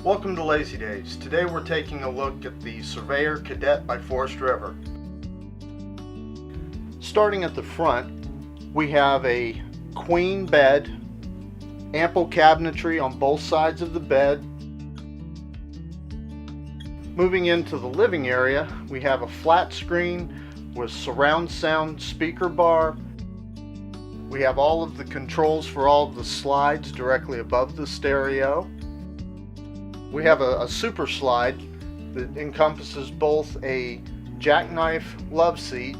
Welcome to Lazy Days. Today we're taking a look at the Surveyor Cadet by Forest River. Starting at the front, we have a queen bed, ample cabinetry on both sides of the bed. Moving into the living area, we have a flat screen with surround sound speaker bar. We have all of the controls for all of the slides directly above the stereo. We have a super slide that encompasses both a jackknife love seat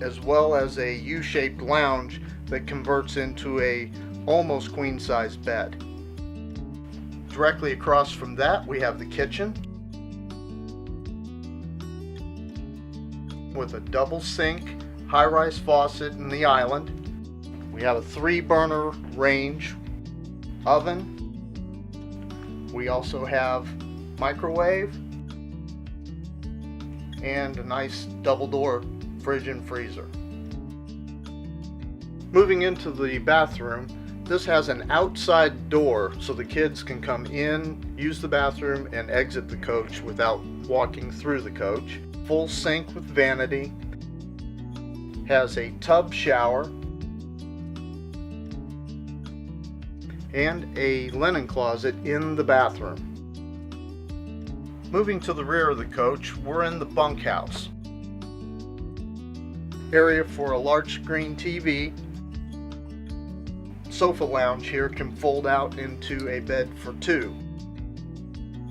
as well as a U-shaped lounge that converts into a almost queen-size bed. Directly across from that we have the kitchen with a double sink, high-rise faucet in the island. We have a 3-burner range oven. We also have microwave and a nice double-door fridge and freezer. Moving into the bathroom, this has an outside door so the kids can come in, use the bathroom, and exit the coach without walking through the coach. Full sink with vanity. Has a tub shower and a linen closet in the bathroom. Moving to the rear of the coach, we're in the bunkhouse. Area for a large screen TV. Sofa lounge here can fold out into a bed for 2.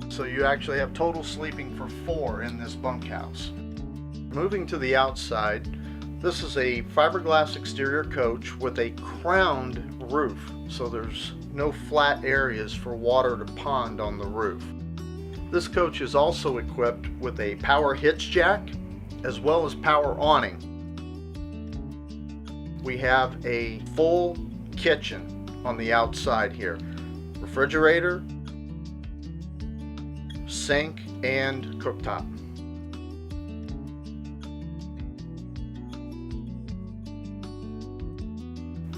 So you actually have total sleeping for 4 in this bunkhouse. Moving to the outside, this is a fiberglass exterior coach with a crowned roof, so there's no flat areas for water to pond on the roof. This coach is also equipped with a power hitch jack as well as power awning. We have a full kitchen on the outside here. Refrigerator, sink, and cooktop.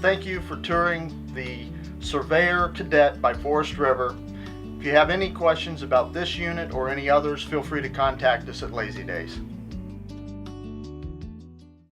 Thank you for touring the Surveyor Cadet by Forest River. If you have any questions about this unit or any others, feel free to contact us at Lazy Days.